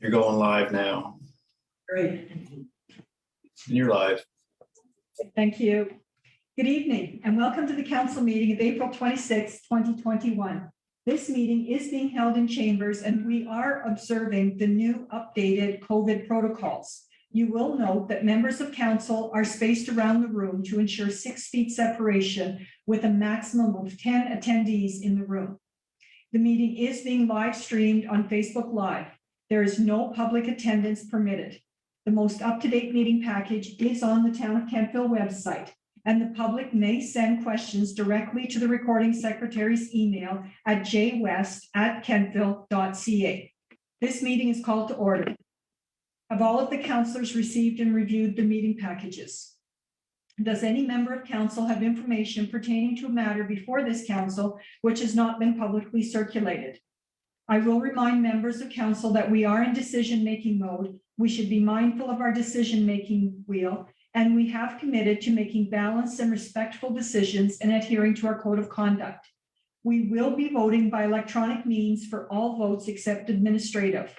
You're going live now. Great, You're live. thank you. Good evening and welcome to the council meeting of April 26, 2021. This meeting is being held in chambers and we are observing the new updated COVID protocols. You will note that members of council are spaced around the room to ensure 6 feet separation with a maximum of 10 attendees in the room. The meeting is being live streamed on Facebook Live. There is no public attendance permitted. The most up-to-date meeting package is on the Town of Kentville website, and the public may send questions directly to the recording secretary's email at jwest@kentville.ca. This meeting is called to order. Have all of the councillors received and reviewed the meeting packages? Does any member of council have information pertaining to a matter before this council which has not been publicly circulated? I will remind members of council that we are in decision-making mode. We should be mindful of our decision-making wheel, and we have committed to making balanced and respectful decisions and adhering to our code of conduct. We will be voting by electronic means for all votes except administrative.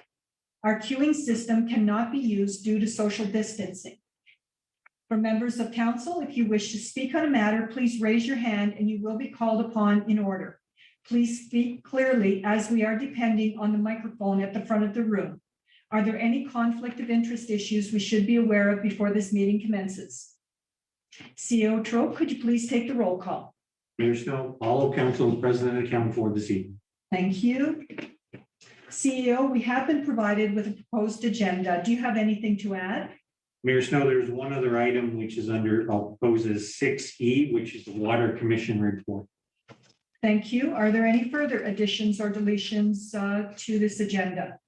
Our queuing system cannot be used due to social distancing. For members of council, if you wish to speak on a matter, please raise your hand and you will be called upon in order. Please speak clearly as we are depending on the microphone at the front of the room. Are there any conflict of interest issues we should be aware of before this meeting commences? CEO Trope, could you please take the roll call? Mayor Snow, all of council is present and accounted for this evening. Thank you. CEO, we have been provided with a proposed agenda. Do you have anything to add? Mayor Snow, there's one other item which is under, I'll propose as 6E, which is the Water Commission report. Thank you. Are there any further additions or deletions to this agenda?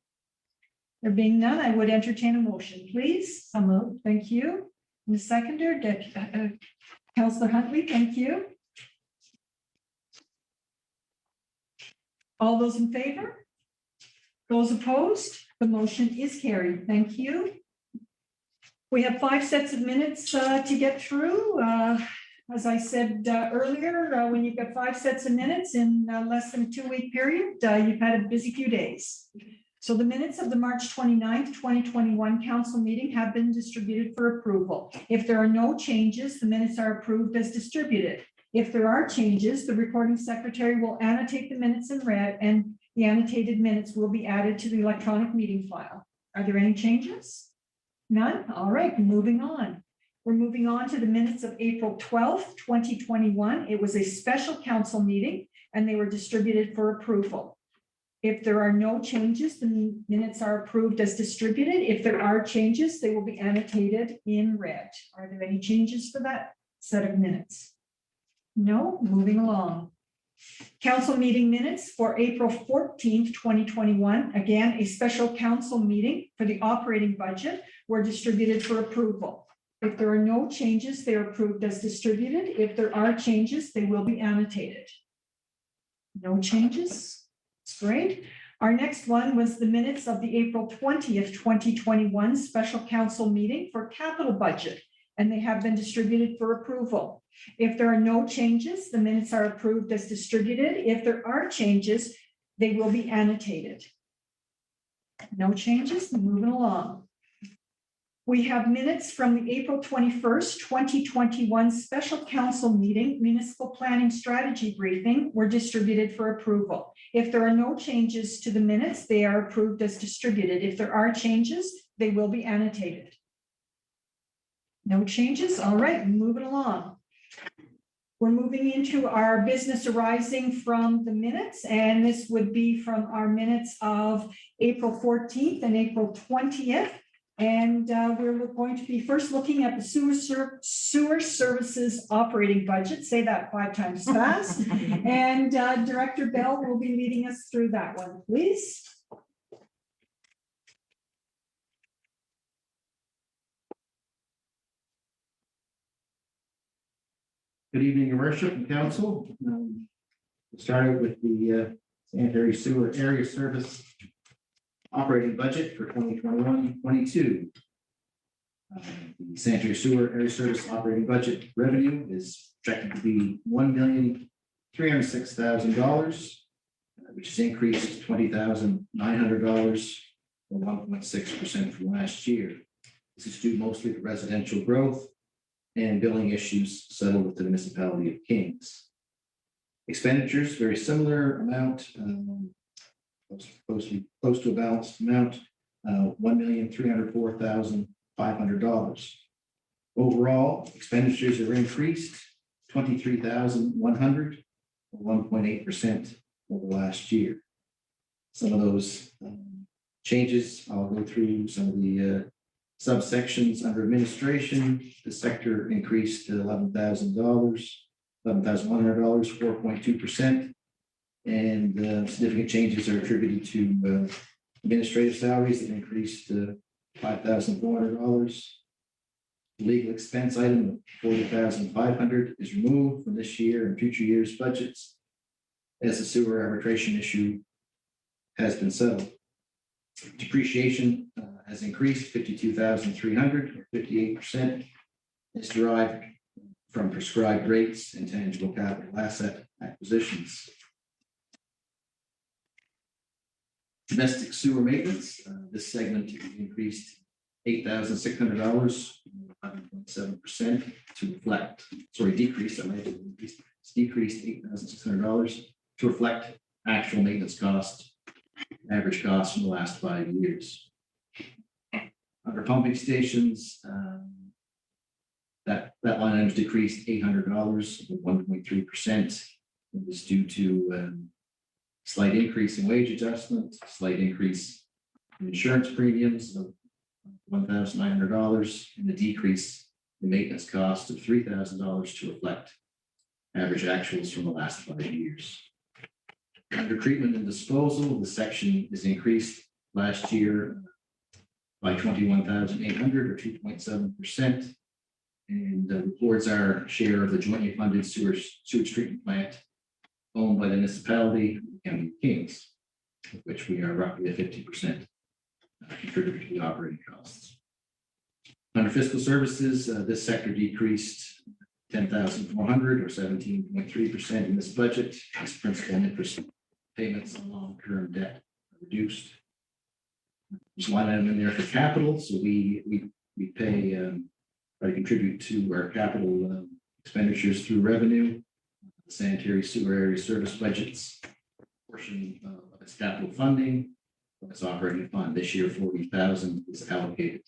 There being none, I would entertain a motion, please. So moved. Thank you. And the seconder, Councillor Huntley, thank you. All those in favor? Those opposed? The motion is carried. Thank you. We have 5 sets of minutes to get through. As I said earlier, when you've got 5 sets of minutes in less than a 2-week period, you've had a busy few days. So the minutes of the March 29th, 2021 council meeting have been distributed for approval. If there are no changes, the minutes are approved as distributed. If there are changes, the recording secretary will annotate the minutes in red and the annotated minutes will be added to the electronic meeting file. Are there any changes? None? All right, moving on. We're moving on to the minutes of April 12th, 2021. It was a special council meeting and they were distributed for approval. If there are no changes, the minutes are approved as distributed. If there are changes, they will be annotated in red. Are there any changes for that set of minutes? No, moving along. Council meeting minutes for April 14th, 2021. Again, a special council meeting for the operating budget were distributed for approval. If there are no changes, they are approved as distributed. If there are changes, they will be annotated. No changes. That's great. Our next one was the minutes of the April 20th, 2021 special council meeting for capital budget, and they have been distributed for approval. If there are no changes, the minutes are approved as distributed. If there are changes, they will be annotated. No changes, moving along. We have minutes from the April 21st, 2021 special council meeting, municipal planning strategy briefing were distributed for approval. If there are no changes to the minutes, they are approved as distributed. If there are changes, they will be annotated. No changes. All right, moving along. We're moving into our business arising from the minutes, and this would be from our minutes of April 14th and April 20th. And we're going to be first looking at the sewer services operating budget. Say that 5 times fast. And Director Bell will be leading us through that one, please. Good evening, Your Worship and Council. Starting with the sanitary sewer area service operating budget for 2021-22. The sanitary sewer area service operating budget revenue is projected to be $1,306,000, which is increased $20,900 or 1.6% from last year. This is due mostly to residential growth and billing issues settled with the municipality of Kings. Expenditures, very similar amount, close to a balanced amount, $1,304,500. Overall, expenditures are increased 23,100, or 1.8% over last year. Some of those changes, I'll go through some of the subsections under administration. The sector increased to $11,100, $4.2%. And significant changes are attributed to administrative salaries that increased to $5,400. Legal expense item of $40,500 is removed from this year and future years' budgets as the sewer arbitration issue has been settled. Depreciation has increased 52,300, or 58%. It's derived from prescribed rates and tangible capital asset acquisitions. Domestic sewer maintenance, this segment increased $8,600, 11.7% to reflect, decreased, it's decreased $8,600 to reflect actual maintenance cost, average cost in the last 5 years. Under pumping stations, that line item decreased $800, 1.3%. It was due to slight increase in wage adjustment, slight increase in insurance premiums of $1,900, and a decrease in maintenance cost of $3,000 to reflect average actuals from the last 5 years. Under treatment and disposal, the section is increased last year by 21,800, or 2.7%, and records our share of the jointly funded sewage treatment plant owned by the municipality, County of Kings, of which we are roughly a 50% contributor to the operating costs. Under fiscal services, this sector decreased 10,400, or 17.3% in this budget, as principal and interest payments on long-term debt are reduced. There's a line item in there for capital, so we pay try to contribute to our capital expenditures through revenue. The sanitary sewer area service budgets portion of its capital funding of its operating fund. This year, 40,000 is allocated.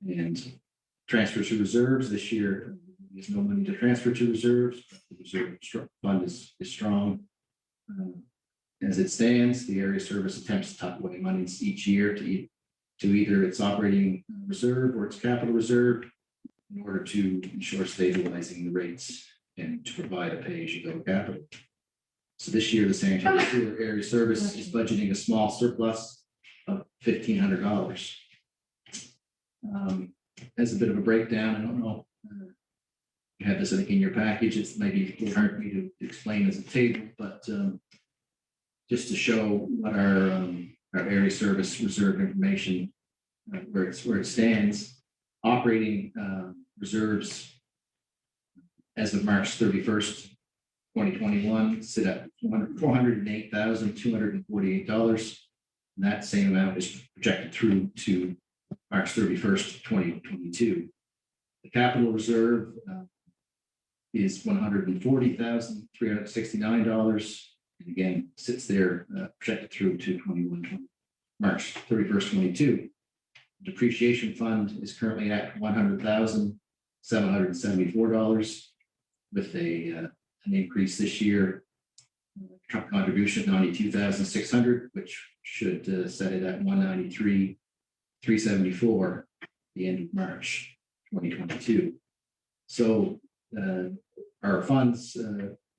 And transfers to reserves this year, there's no money to transfer to reserves. The reserve fund is strong. As it stands, the area service attempts to tuck away monies each year to either its operating reserve or its capital reserve in order to ensure stabilizing the rates and to provide a pay-as-you-go capital. So this year, the sanitary sewer area service is budgeting a small surplus of $1,500. As a bit of a breakdown, I don't know. You have this, I think, in your package. It's maybe a little hard for me to explain as a table, but just to show what our area service reserve information, where it stands. Operating reserves as of March 31st, 2021, sit at $408,248. And that same amount is projected through to March 31st, 2022. The capital reserve is $140,369. And again, sits there projected through to March 31st, 22. Depreciation fund is currently at $100,774 with an increase this year. Contribution of $92,600, which should set it at $193,374 at the end of March 2022. So our funds,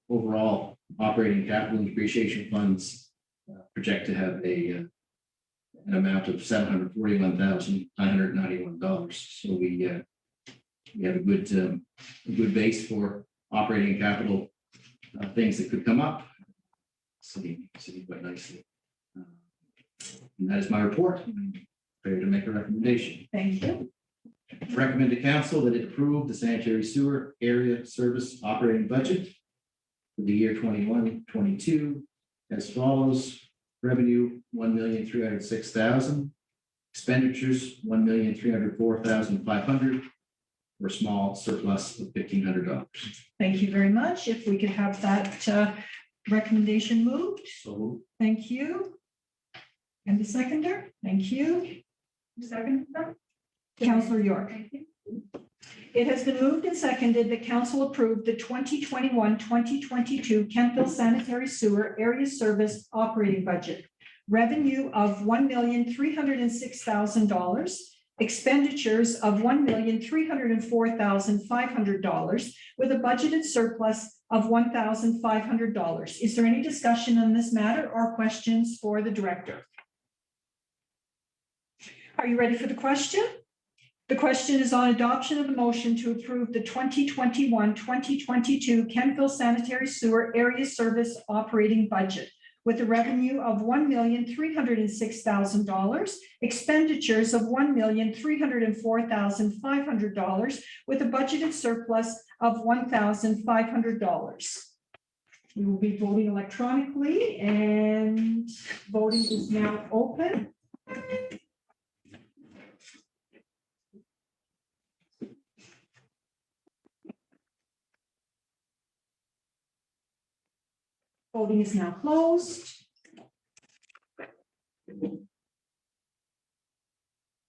overall operating capital and depreciation funds, project to have an amount of $741,991. So we have a good base for operating capital things that could come up. Sitting quite nicely. And that is my report. I'm prepared to make a recommendation. Thank you. Recommend to council that it approve the sanitary sewer area service operating budget for the year 21-22 as follows. Revenue, $1,306,000. Expenditures, $1,304,500. For a small surplus of $1,500. Thank you very much. If we could have that recommendation moved. So Thank you. And the seconder, thank you. Second. Councillor York. It has been moved and seconded that council approve the 2021-2022 Kentville Sanitary Sewer Area Service Operating Budget. Revenue of $1,306,000. Expenditures of $1,304,500 with a budgeted surplus of $1,500. Is there any discussion on this matter or questions for the director? Are you ready for the question? The question is on adoption of the motion to approve the 2021-2022 Kentville Sanitary Sewer Area Service Operating Budget with a revenue of $1,306,000, expenditures of $1,304,500 with a budgeted surplus of $1,500. We will be voting electronically and voting is now open. Voting is now closed.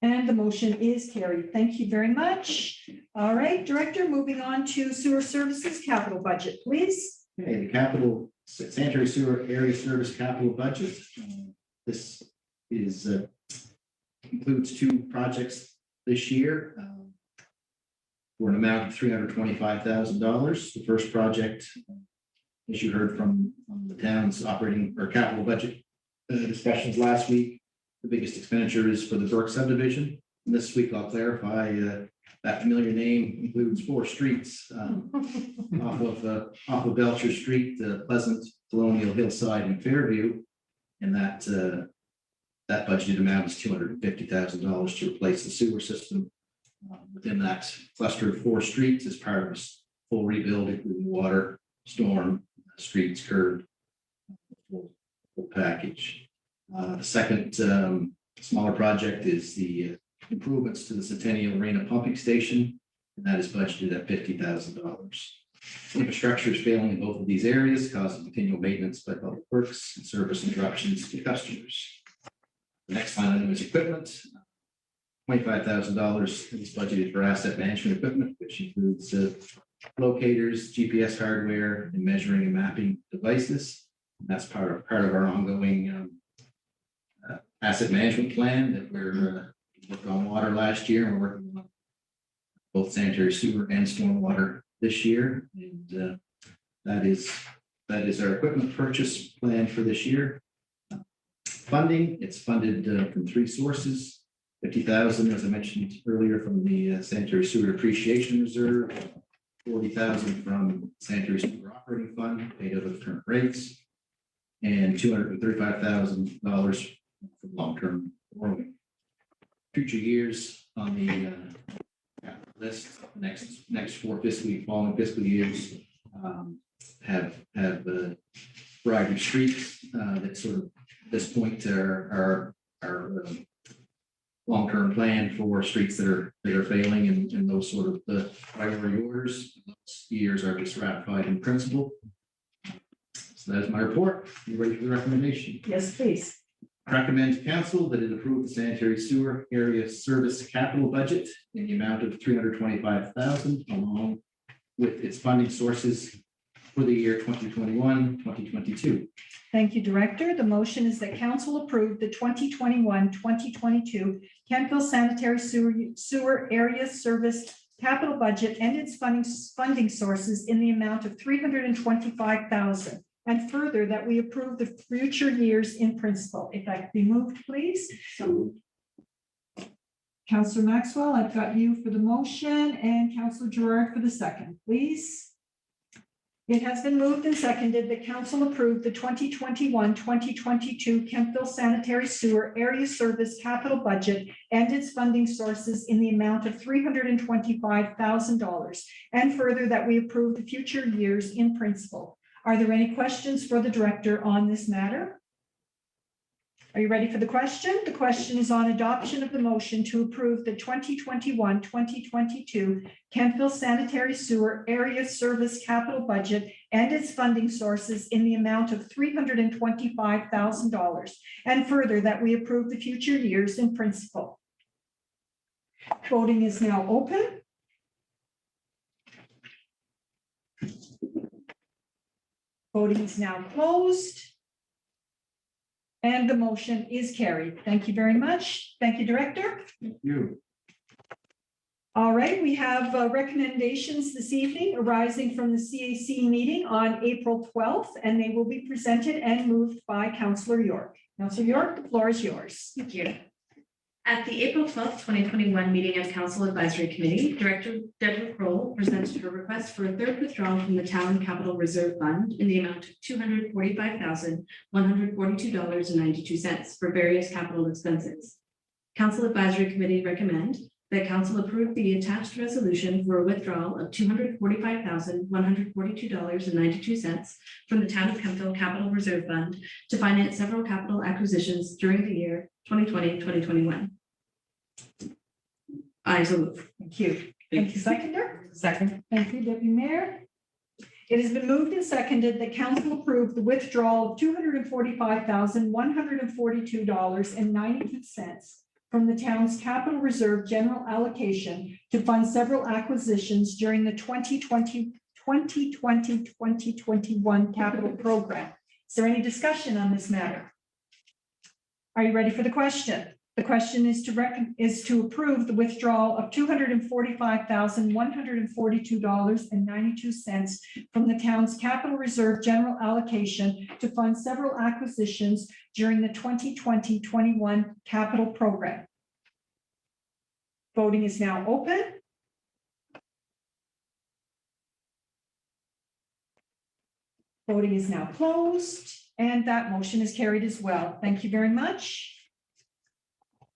And the motion is carried. Thank you very much. All right, Director, moving on to Sewer Services Capital Budget, please. okay, the capital sanitary sewer area service capital budget. This is includes two projects this year. For an amount of $325,000. The first project, as you heard from the town's operating or capital budget discussions last week, the biggest expenditure is for the Burke subdivision. This week, I'll clarify that familiar name includes 4 streets off of Belcher Street, Pleasant, Colonial, Hillside, and Fairview, and that budgeted amount is $250,000 to replace the sewer system within that cluster of 4 streets as part of this full rebuild, including water, storm, streets, curb, full package. The second smaller project is the improvements to the Centennial Arena pumping station, and that is budgeted at $50,000. Infrastructure is failing in both of these areas, causing continual maintenance by public works and service interruptions to customers. The next line item is equipment. $25,000 is budgeted for asset management equipment, which includes locators, GPS hardware, and measuring and mapping devices. And that's part of our ongoing asset management plan that we're worked on water last year, and we're working on both sanitary sewer and stormwater this year. And that is our equipment purchase plan for this year. Funding, it's funded from 3 sources. $50,000, as I mentioned earlier, from the sanitary sewer depreciation reserve, $40,000 from sanitary sewer operating fund paid out of current rates, and $235,000 from long-term borrowing. Future years on the list, next 4 following fiscal years have a variety of streets that sort of at this point are long-term plan for streets that are failing and those sort of the priority orders. Those years are just ratified in principle. So that is my report. You ready for the recommendation? Yes, please. Recommend to council that it approve the sanitary sewer area service capital budget in the amount of $325,000 along with its funding sources for the year 2021-2022. Thank you, Director. The motion is that council approve the 2021-2022 Kentville Sanitary Sewer Area Service Capital Budget and its funding sources in the amount of $325,000. And further, that we approve the future years in principle. If that could be moved, please. Councillor Maxwell, I've got you for the motion and Councillor Gerard for the second, please. It has been moved and seconded that council approve the 2021-2022 Kentville Sanitary Sewer Area Service Capital Budget and its funding sources in the amount of $325,000. And further, that we approve the future years in principle. Are there any questions for the director on this matter? Are you ready for the question? The question is on adoption of the motion to approve the 2021-2022 Kentville Sanitary Sewer Area Service Capital Budget and its funding sources in the amount of $325,000, and further that we approve the future years in principle. Voting is now open. Voting is now closed. And the motion is carried. Thank you very much. Thank you, Director. Thank you. All right, we have recommendations this evening arising from the CAC meeting on April 12th, and they will be presented and moved by Councillor York. Councillor York, the floor is yours. Thank you. At the April 12th, 2021 meeting of Council Advisory Committee, Director Deborah Kroll presented her request for a third withdrawal from the Town Capital Reserve Fund in the amount of $245,142.92 for various capital expenses. Council Advisory Committee recommend that Council approve the attached resolution for a withdrawal of $245,142.92 from the Town of Kentville Capital Reserve Fund to finance several capital acquisitions during the year 2020-2021. I so move. Thank you. Thank you, seconder. Second. Thank you, Deputy Mayor. It has been moved and seconded that council approve the withdrawal of $245,142.92 from the town's capital reserve general allocation to fund several acquisitions during the 2020-2021 capital program. Is there any discussion on this matter? Are you ready for the question? The question is to approve the withdrawal of $245,142.92 from the town's capital reserve general allocation to fund several acquisitions during the 2020-21 capital program. Voting is now open. Voting is now closed, and that motion is carried as well. Thank you very much.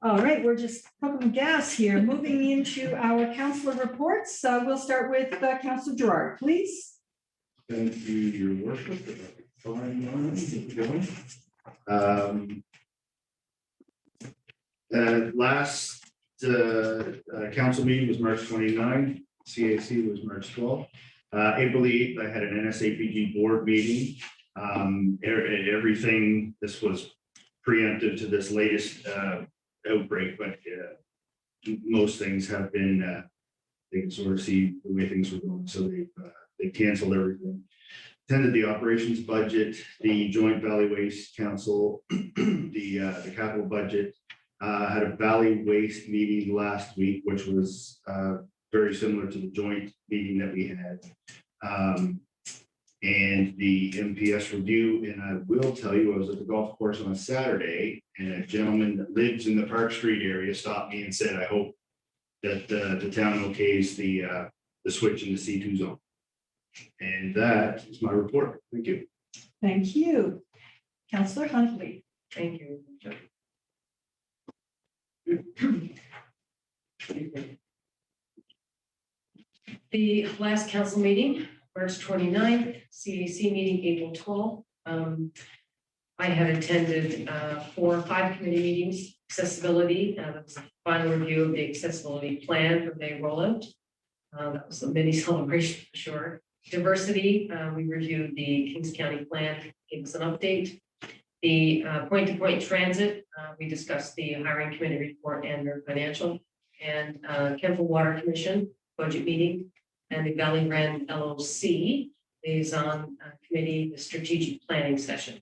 All right, we're just pumping gas here. Moving into our councillor reports. We'll start with Councillor Gerard, please. Thank you, Your Worship. Fine, keep going. Last council meeting was March 29th. CAC was March 12th. April 8th, I had an NSAPG board meeting. Everything, this was preemptive to this latest outbreak, but most things have been, they can sort of see the way things were going, so they canceled everything. Attended the operations budget, the Joint Valley Waste Council, the capital budget, had a Valley Waste meeting last week, which was very similar to the joint meeting that we had. And the MPS review, and I will tell you, I was at the golf course on a Saturday, and a gentleman that lives in the Park Street area stopped me and said, I hope that the town okays the switch in the C2 zone. And that is my report. Thank you. Thank you. Councillor Huntley. Thank you. The last council meeting, March 29th, CAC meeting, April 12th. I had attended 4 or 5 committee meetings, accessibility, that was a final review of the accessibility plan for May rollout. That was a mini celebration for sure. Diversity, we reviewed the Kings County plan, gave us an update. The point-to-point transit, we discussed the hiring committee report and their financial, and Kentville Water Commission budget meeting, and the Valley Rend LOC liaison committee, the strategic planning session.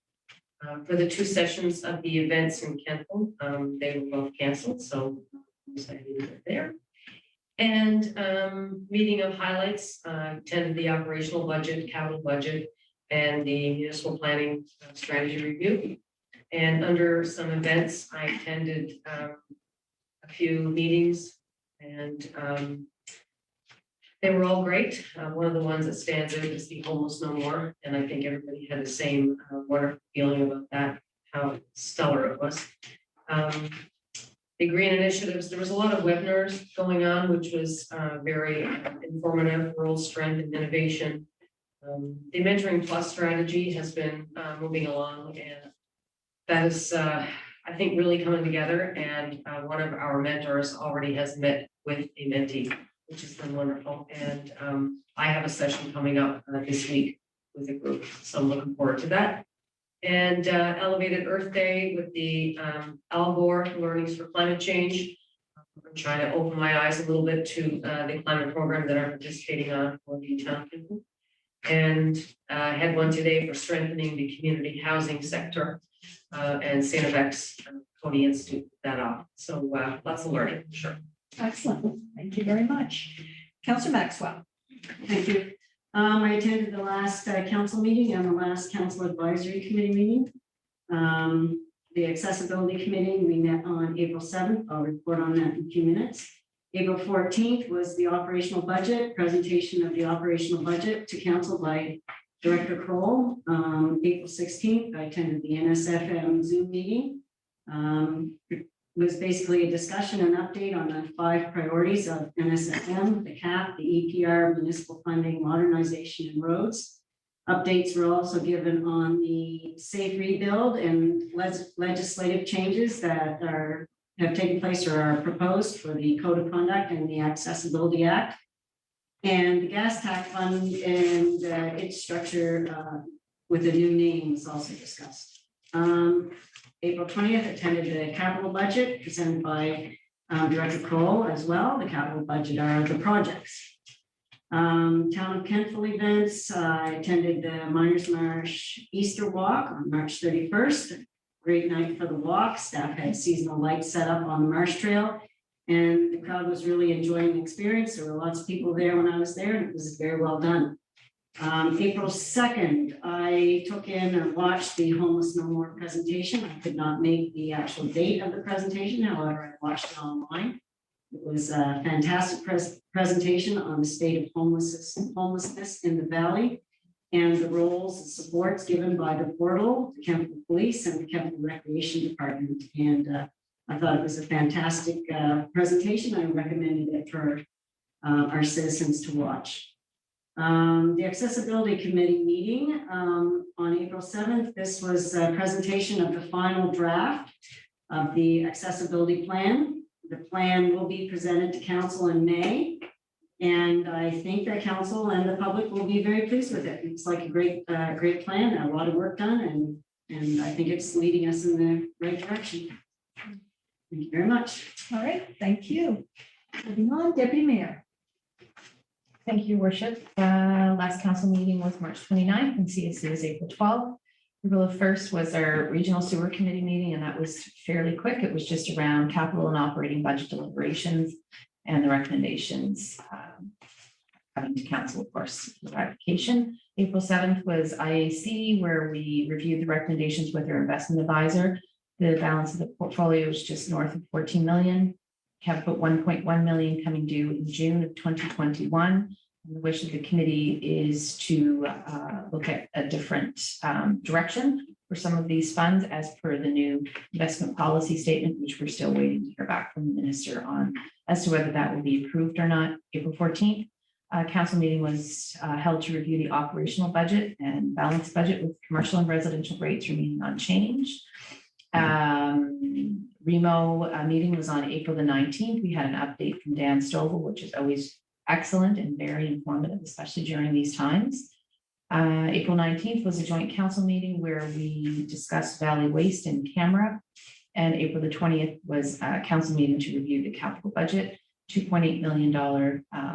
For the 2 sessions of the events in Kentville, they were both canceled, so I needed there. And meeting of highlights, attended the operational budget, capital budget, and the municipal planning strategy review. And under some events, I attended a few meetings, and they were all great. One of the ones that stands out is the Almost No More, and I think everybody had the same wonderful feeling about that, how stellar it was. The green initiatives, there was a lot of webinars going on, which was very informative, rural strength and innovation. The Mentoring Plus strategy has been moving along, and that is, I I think, really coming together, and one of our mentors already has met with a mentee, which has been wonderful. And I have a session coming up this week with a group, so I'm looking forward to that. And Elevated Earth Day with the Al Gore Learnings for Climate Change. I'm trying to open my eyes a little bit to the climate program that I'm participating on for the town people. And I had one today for strengthening the community housing sector. And Santa Bex Cody Institute put that off. So lots of learning, sure. Excellent. Thank you very much. Councillor Maxwell. Thank you. I attended the last council meeting and the last council advisory committee meeting. The accessibility committee, we met on April 7th. I'll report on that in a few minutes. April 14th was the operational budget, presentation of the operational budget to council by Director Kroll. April 16th, I attended the NSFM Zoom meeting. It was basically a discussion and update on the 5 priorities of NSFM, the CAP, the EPR, municipal funding, modernization and roads. Updates were also given on the safe rebuild and legislative changes that have taken place or are proposed for the Code of Conduct and the Accessibility Act. And the gas tax fund and its structure with a new name was also discussed. April 20th, attended the capital budget presented by Director Kroll as well. The capital budget are the projects. Town of Kentville events, I attended the Miners Marsh Easter Walk on March 31st. Great night for the walk. Staff had seasonal lights set up on the Marsh Trail, and the crowd was really enjoying the experience. There were lots of people there when I was there, and it was very well done. April 2nd, I took in or watched the Homeless No More presentation. I could not make the actual date of the presentation, however, I watched it online. It was a fantastic presentation on the state of homelessness in the valley and the roles and supports given by the portal, the Kentville Police and the Kentville Recreation Department. And I thought it was a fantastic presentation. I recommended it for our citizens to watch. The Accessibility Committee meeting on April 7th, this was a presentation of the final draft of the accessibility plan. The plan will be presented to council in May, and I think that council and the public will be very pleased with it. It's like a great plan, a lot of work done, and I think it's leading us in the right direction. Thank you very much. All right, thank you. Moving on, Deputy Mayor. Thank you, Worship. Last council meeting was March 29th and CSC was April 12th. April 1st was our regional sewer committee meeting, and that was fairly quick. It was just around capital and operating budget deliberations and the recommendations coming to council, of course, for ratification. April 7th was IAC, where we reviewed the recommendations with our investment advisor. The balance of the portfolio is just north of 14 million. Have put 1.1 million coming due in June of 2021. And the wish of the committee is to look at a different direction for some of these funds as per the new investment policy statement, which we're still waiting to hear back from the minister on as to whether that will be approved or not. April 14th, council meeting was held to review the operational budget and balanced budget with commercial and residential rates remaining unchanged. Remo meeting was on April the 19th. We had an update from Dan Stovall, which is always excellent and very informative, especially during these times. April 19th was a joint council meeting where we discussed Valley Waste and camera. And April the 20th was a council meeting to review the capital budget, $2.8 million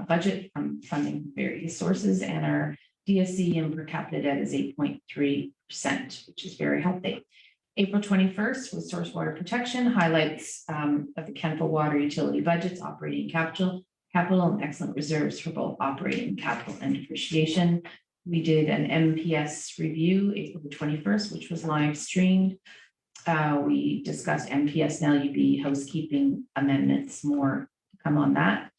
budget from funding from various sources, and our DSC and per capita debt is 8.3%, which is very healthy. April 21st was source water protection, highlights of the Kentville water utility budgets, operating capital, and excellent reserves for both operating capital and depreciation. We did an MPS review April the 21st, which was live streamed. We discussed MPS and LUB housekeeping amendments, more to come on that.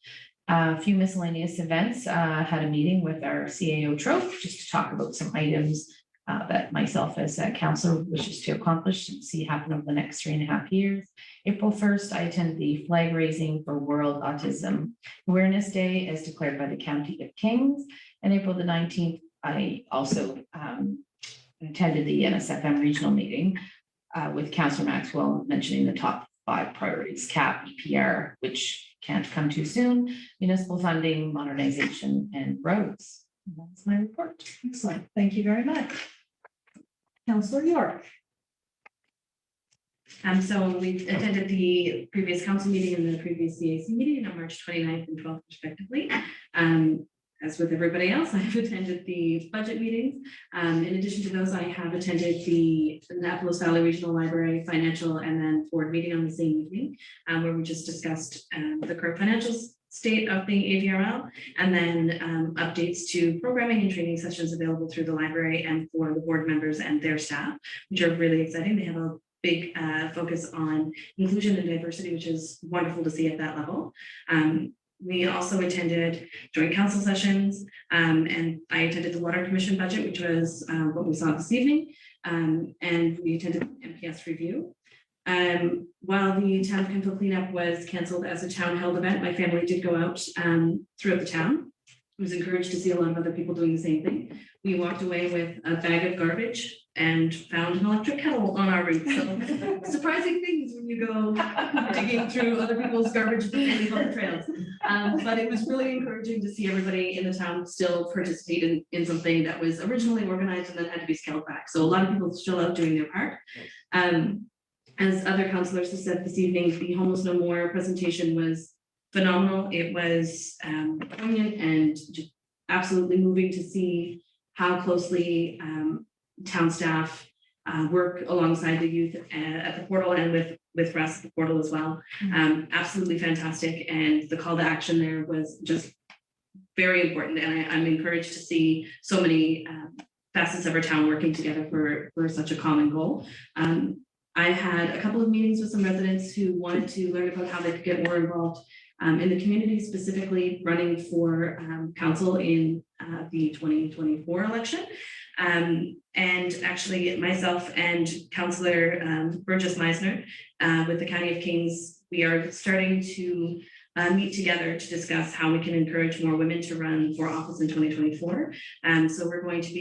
A few miscellaneous events, had a meeting with our CAO Trope just to talk about some items that myself as a councillor wishes to accomplish and see happen over the next 3.5 years. April 1st, I attended the flag raising for World Autism Awareness Day as declared by the County of Kings. And April the 19th, I also attended the NSFM regional meeting. with Councillor Maxwell mentioning the top 5 priorities: CAP, EPR, which can't come too soon, municipal funding, modernization, and roads. And that's my report. Excellent. Thank you very much. Councillor York. So we attended the previous council meeting and the previous CAC meeting on March 29th and 12th respectively. As with everybody else, I have attended the budget meetings. In addition to those, I have attended the Annapolis Valley Regional Library financial and then board meeting on the same evening, where we just discussed the current financial state of the AVRL, and then updates to programming and training sessions available through the library and for the board members and their staff, which are really exciting. They have a big focus on inclusion and diversity, which is wonderful to see at that level. We also attended joint council sessions, and I attended the Water Commission budget, which was what we saw this evening, and we attended MPS review. While the Town of Kentville cleanup was canceled as a town-held event, my family did go out throughout the town. I was encouraged to see a lot of other people doing the same thing. We walked away with a bag of garbage and found an electric kettle on our route. So surprising things when you go digging through other people's garbage and leave on the trails. But it was really encouraging to see everybody in the town still participate in something that was originally organized and then had to be scaled back. So a lot of people still out doing their part. As other councillors have said this evening, the Homeless No More presentation was phenomenal. It was poignant and just absolutely moving to see how closely town staff work alongside the youth at the portal and with Russ at the portal as well. Absolutely fantastic. And the call to action there was just very important. And I'm encouraged to see so many facets of our town working together for such a common goal. I had a couple of meetings with some residents who wanted to learn about how they could get more involved in the community, specifically running for council in the 2024 election. And actually myself and Councillor Burgess Meisner with the County of Kings, we are starting to meet together to discuss how we can encourage more women to run for office in 2024. So we're going to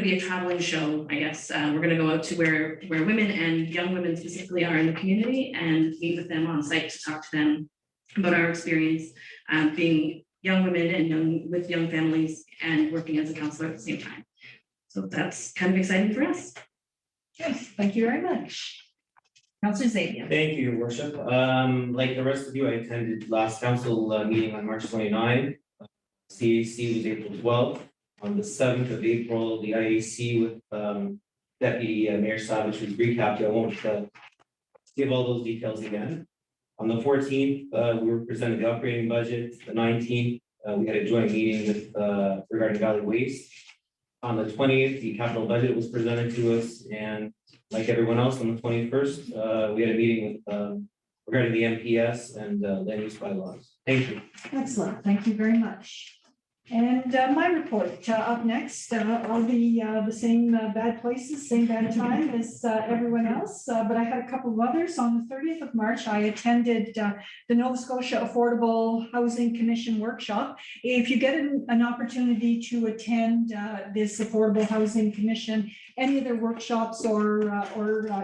be a traveling show, I guess. We're going to go out to where women and young women specifically are in the community and meet with them on site to talk to them about our experience being young women and with young families and working as a counselor at the same time. So that's kind of exciting for us. Yes, thank you very much. Councillor Xavier. Thank you, Your Worship. Like the rest of you, I attended last council meeting on March 29. CAC was April 12th. On the 7th of April, the IAC with Deputy Mayor Savage was recapped. I won't give all those details again. On the 14th, we were presented the operating budget. The 19th, we had a joint meeting with regarding Valley Waste. On the 20th, the capital budget was presented to us, and like everyone else, on the 21st, we had a meeting with regarding the MPS and land use bylaws. Thank you. Excellent. Thank you very much. And my report up next, I'll be the same bad places, same bad time as everyone else, but I had a couple of others. On the 30th of March, I attended the Nova Scotia Affordable Housing Commission workshop. If you get an opportunity to attend this Affordable Housing Commission, any of their workshops or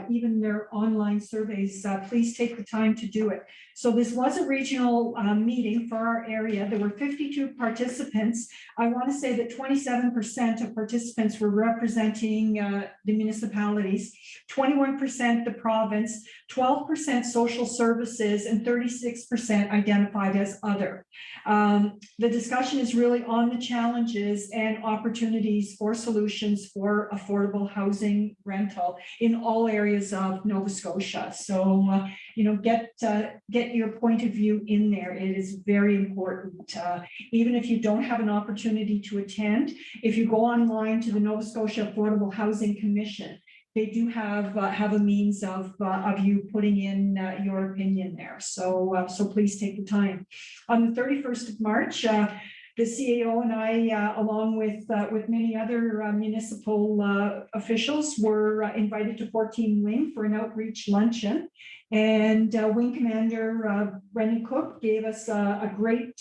even their online surveys, please take the time to do it. So this was a regional meeting for our area. There were 52 participants. I want to say that 27% of participants were representing the municipalities, 21% the province, 12% social services, and 36% identified as other. The discussion is really on the challenges and opportunities for solutions for affordable housing rental in all areas of Nova Scotia. So, get your point of view in there. It is very important. Even if you don't have an opportunity to attend, if you go online to the Nova Scotia Affordable Housing Commission, they do have a means of you putting in your opinion there. So please take the time. On the 31st of March, the CAO and I, along with many other municipal officials, were invited to 14 Wing for an outreach luncheon. And Wing Commander Brendan Cook gave us a great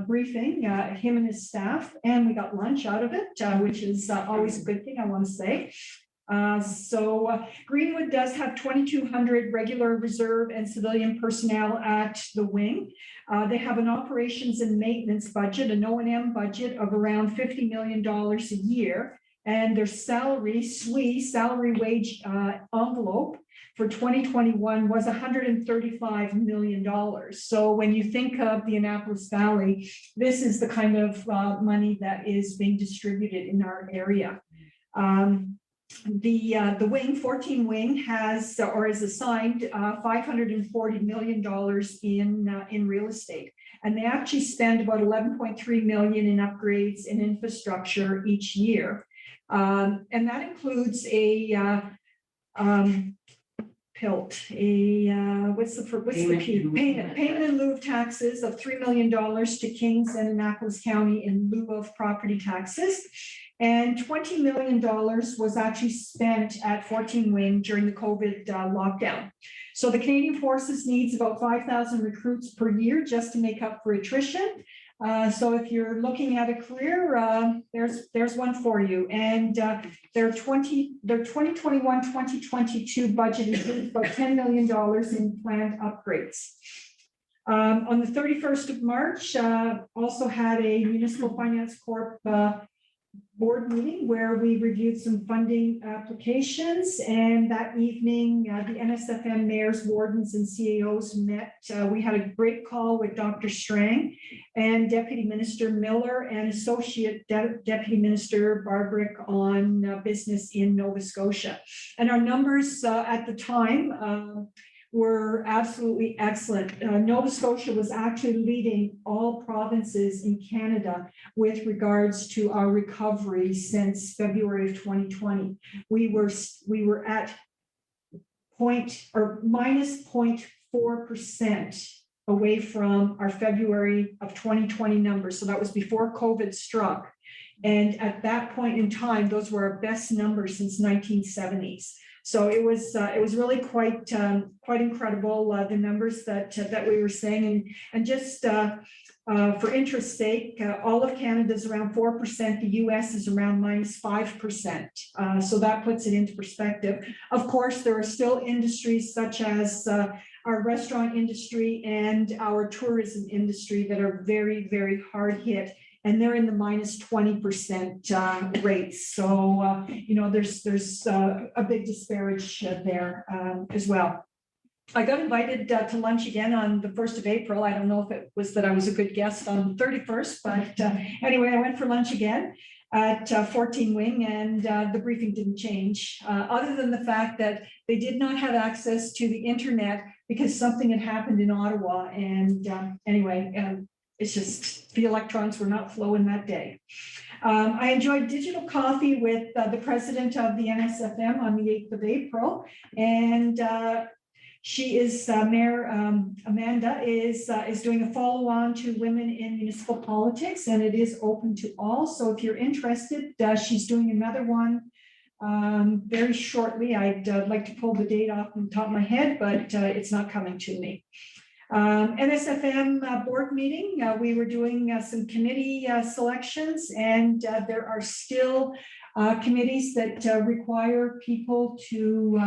briefing, him and his staff, and we got lunch out of it, which is always a good thing, I want to say. Greenwood does have 2,200 regular reserve and civilian personnel at the wing. They have an operations and maintenance budget, an O&M budget of around $50 million a year. And their salary wage envelope for 2021 was $135 million. So when you think of the Annapolis Valley, this is the kind of money that is being distributed in our area. The wing, 14 wing, has or is assigned $540 million in real estate, and they actually spend about 11.3 million in upgrades and infrastructure each year, and that includes a PILT, what's the payment in lieu of taxes of $3 million to Kings and Annapolis County in lieu of property taxes. And $20 million was actually spent at 14 Wing during the COVID lockdown. So the Canadian Forces needs about 5,000 recruits per year just to make up for attrition. So if you're looking at a career, there's one for you. And their 2021-2022 budget includes about $10 million in planned upgrades. On the 31st of March, also had a Municipal Finance Corp board meeting where we reviewed some funding applications, and that evening the NSFM mayors, wardens, and CAOs met. We had a great call with Dr. Strang and Deputy Minister Miller and Associate Deputy Minister Barbrick on business in Nova Scotia. And our numbers at the time were absolutely excellent. Nova Scotia was actually leading all provinces in Canada with regards to our recovery since February of 2020. We were at minus 0.4% away from our February of 2020 numbers. So that was before COVID struck. And at that point in time, those were our best numbers since 1970s. So it was really quite incredible, the numbers that we were saying, and just for interest's sake, all of Canada is around 4%. The US is around minus 5%. So that puts it into perspective. Of course, there are still industries such as our restaurant industry and our tourism industry that are very, very hard hit. And they're in the minus 20% rates. So, there's a big disparage there as well. I got invited to lunch again on the 1st of April. I don't know if it was that I was a good guest on the 31st, but anyway, I went for lunch again at 14 Wing, and the briefing didn't change, other than the fact that they did not have access to the internet because something had happened in Ottawa. And it's just the electrons were not flowing that day. I enjoyed digital coffee with the president of the NSFM on the 8th of April. And she is, Mayor Amanda is doing a follow-on to Women in Municipal Politics, and it is open to all. So if you're interested, she's doing another one very shortly. I'd like to pull the date off the top of my head, but it's not coming to me. NSFM board meeting, we were doing some committee selections, and there are still committees that require people to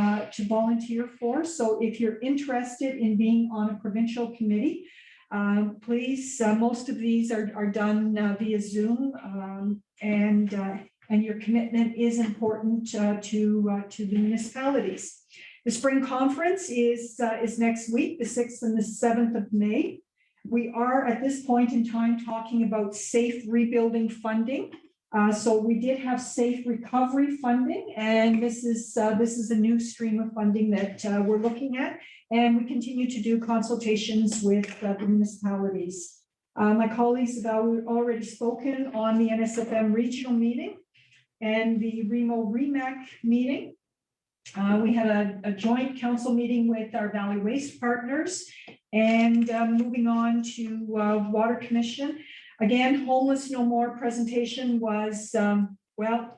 volunteer for. So if you're interested in being on a provincial committee, please, most of these are done via Zoom, and your commitment is important to the municipalities. The spring conference is next week, the 6th and the 7th of May. We are at this point in time talking about safe rebuilding funding. So we did have safe recovery funding, and this is a new stream of funding that we're looking at, and we continue to do consultations with the municipalities. My colleagues have already spoken on the NSFM regional meeting and the REMO-REMAC meeting. We had a joint council meeting with our Valley Waste partners, and moving on to Water Commission. Again, Homeless No More presentation was,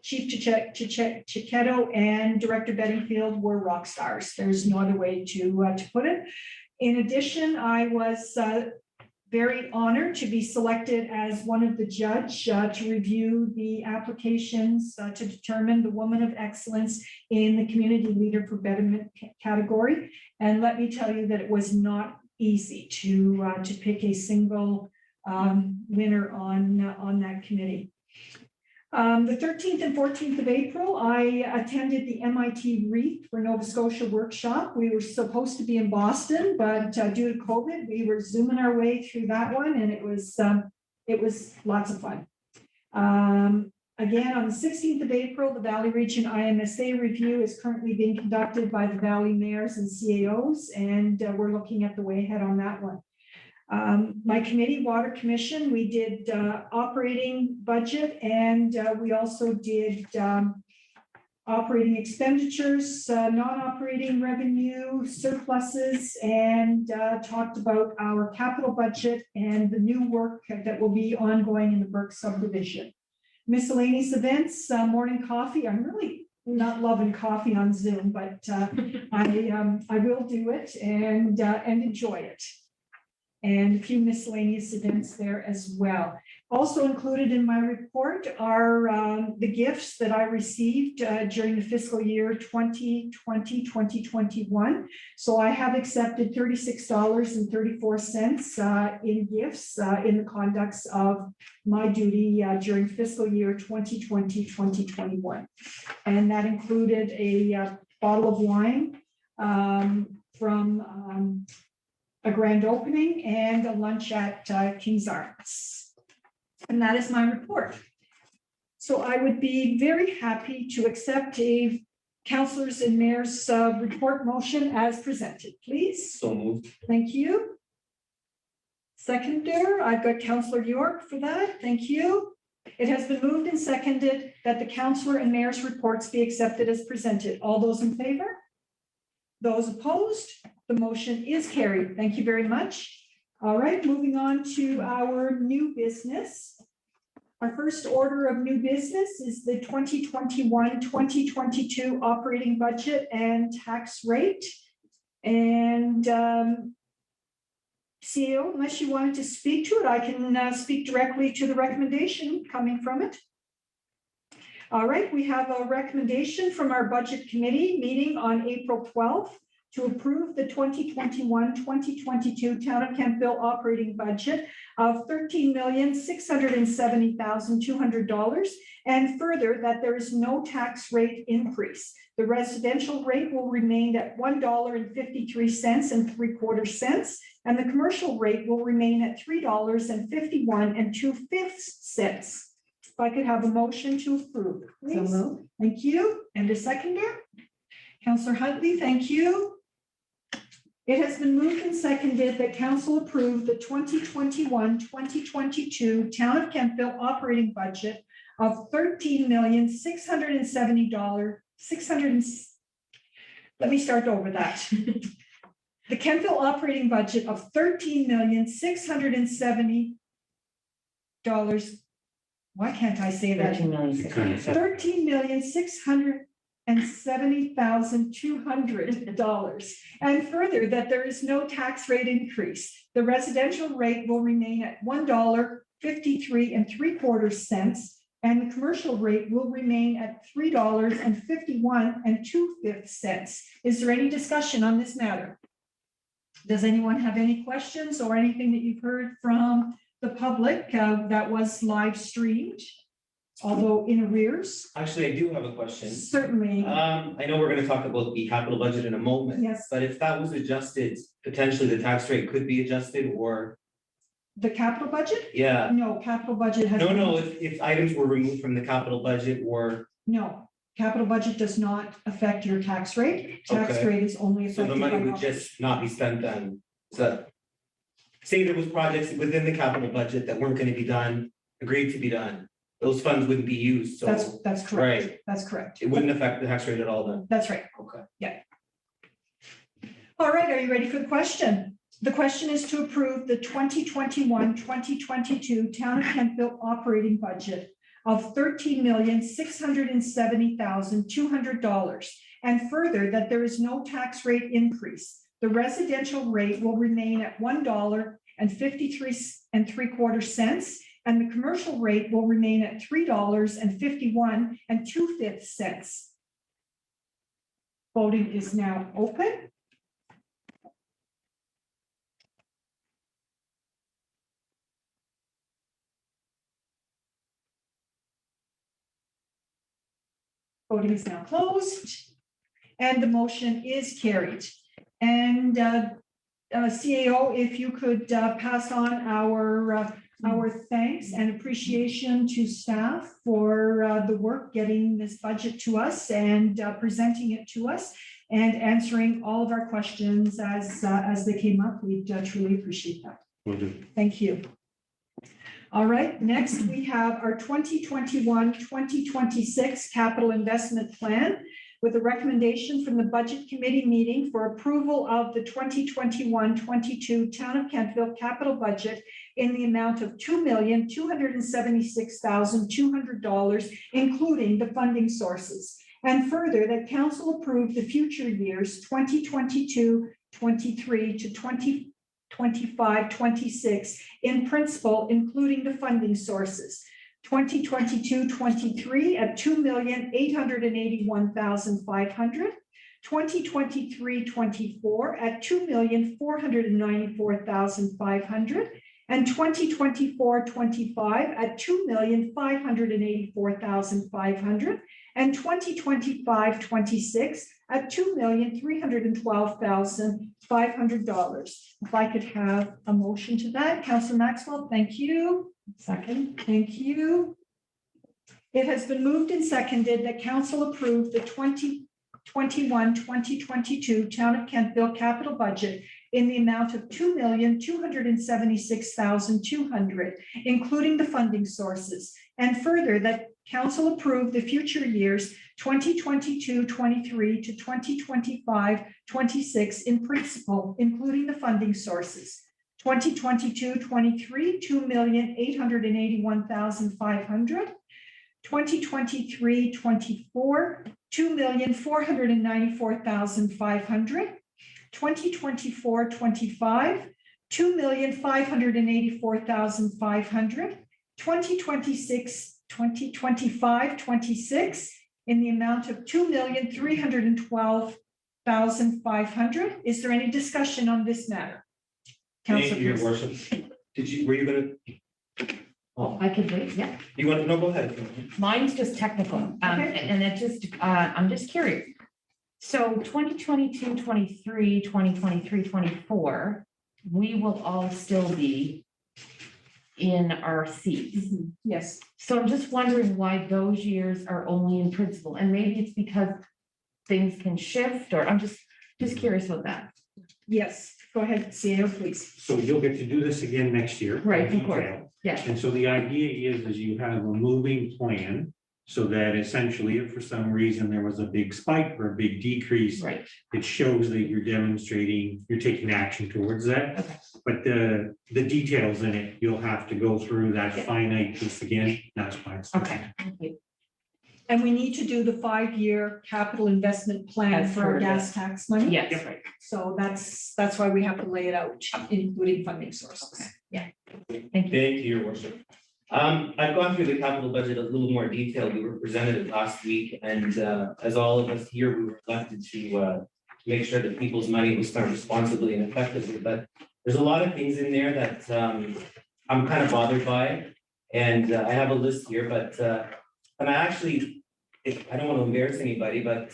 Chief Chiquetto and Director Bedingfield were rock stars. There's no other way to put it. In addition, I was very honored to be selected as one of the judge to review the applications to determine the Woman of Excellence in the Community Leader for Betterment category. And let me tell you that it was not easy to pick a single winner on that committee. The 13th and 14th of April, I attended the MIT Wreath for Nova Scotia workshop. We were supposed to be in Boston, but due to COVID, we were zooming our way through that one, and it was lots of fun. Again, on the 16th of April, the Valley Region IMSA review is currently being conducted by the Valley mayors and CAOs, and we're looking at the way ahead on that one. My committee, Water Commission, we did operating budget, and we also did operating expenditures, non-operating revenue, surpluses, and talked about our capital budget and the new work that will be ongoing in the Burke subdivision. Miscellaneous events, morning coffee. I'm really not loving coffee on Zoom, but I will do it and enjoy it. And a few miscellaneous events there as well. Also included in my report are the gifts that I received during the fiscal year 2020-2021. So I have accepted $36.34 in gifts in the conducts of my duty during fiscal year 2020-2021. And that included a bottle of wine from a grand opening and a lunch at King's Arms. And that is my report. So I would be very happy to accept a councillors and mayor's report motion as presented, please. So moved. Thank you. Seconder, I've got Councillor York for that. Thank you. It has been moved and seconded that the councillor and mayor's reports be accepted as presented. All those in favor? Those opposed? The motion is carried. Thank you very much. All right, moving on to our new business. Our first order of new business is the 2021-2022 operating budget and tax rate. And CEO, unless you wanted to speak to it, I can speak directly to the recommendation coming from it. All right, we have a recommendation from our budget committee meeting on April 12th to approve the 2021-2022 Town of Kemptville operating budget of $13,670,200, and further that there is no tax rate increase. The residential rate will remain at $1.5375, and the commercial rate will remain at $3.5125. If I could have a motion to approve, please. So moved. Thank you. And a seconder? Councillor Huntley, thank you. It has been moved and seconded that council approve the 2021-2022 Town of Kemptville operating budget of $13,670,600. Let me start over that. The Kemptville operating budget of $13,670,000. Why can't I say that? $13,670,200. And further, that there is no tax rate increase. The residential rate will remain at $1.5375, and the commercial rate will remain at $3.5125. Is there any discussion on this matter? Does anyone have any questions or anything that you've heard from the public that was live streamed, although in arrears? Actually, I do have a question. Certainly. I know we're gonna talk about the capital budget in a moment. Yes. But if that was adjusted, potentially the tax rate could be adjusted, or, The capital budget? yeah. No, capital budget has. No, if items were removed from the capital budget, or, No, capital budget does not affect your tax rate. Tax Okay. rate is only so affected the by. money would just not be spent then. So say there was projects within the capital budget that weren't gonna be done, agreed to be done, those funds wouldn't be used, so That's correct. Right. That's correct. it wouldn't affect the tax rate at all then. That's right. Okay. All right, are you ready for the question? The question is to approve the 2021-2022 Town of Kemptville operating budget of $13,670,200, and further that there is no tax rate increase. The residential rate will remain at $1.5375, and 53.75 cents. And the commercial rate will remain at $3.51 2/5. Voting is now open. Voting is now closed, and the motion is carried. And CAO, if you could pass on our thanks and appreciation to staff for the work getting this budget to us and presenting it to us and answering all of our questions as they came up. We truly appreciate that. Will do. Thank you. All right, next we have our 2021-2026 capital investment plan with a recommendation from the Budget Committee meeting for approval of the 2021-22 Town of Kentville capital budget in the amount of $2,276,200, including the funding sources. And further, that council approve the future years 2022-23 to 2025-26 in principle, including the funding sources. 2022-23 at $2,881,500, 2023-24 at $2,494,500, and 2024-25 at $2,584,500, and 2025-26 at $2,312,500. If I could have a motion to that, Councillor Maxwell, thank you. Second. Thank you. It has been moved and seconded that council approve the 2021-2022 Town of Kentville capital budget in the amount of $2,276,200, including the funding sources. And further, that council approve the future years 2022-23 to 2025-26 in principle, including the funding sources. 2022-23, $2,881,500. 2023-24, $2,494,500. 2024-25, $2,584,500. 2025-26 in the amount of $2,312,500. Is there any discussion on this matter? Thank Councilor you, Your Chris. worship. Were you gonna? Oh, I could wait, yeah. you want, no, go ahead. Mine's just technical, Okay. and it just, I'm just curious. So 2022, 23, 2023, 24, we will all still be in our seats. Yes, So I'm just wondering why those years are only in principle, and maybe it's because things can shift, or I'm just curious about that. yes, go ahead, CEO, please. So you'll get to do this again next year. Right, in of course. detail. Yeah, And so the idea is you have a moving plan so that essentially if for some reason there was a big spike or a big decrease, right, it shows that you're demonstrating, you're taking action towards that. Okay. But the details in it, you'll have to go through that Yeah. finite piece again. That's why it's. okay, thank you. And we need to do the 5-year capital investment plan As for our per gas tax money. Yes, Yep. right, So that's why we have to lay it out, including funding sources. okay, yeah. Thank you. Thank you, Your worship. I've gone through the capital budget a little more detail. We were presented it last week, and as all of us here, we were elected to make sure that people's money was spent responsibly and effectively. But there's a lot of things in there that I'm kind of bothered by, and I have a list here, but and I actually, I don't want to embarrass anybody, but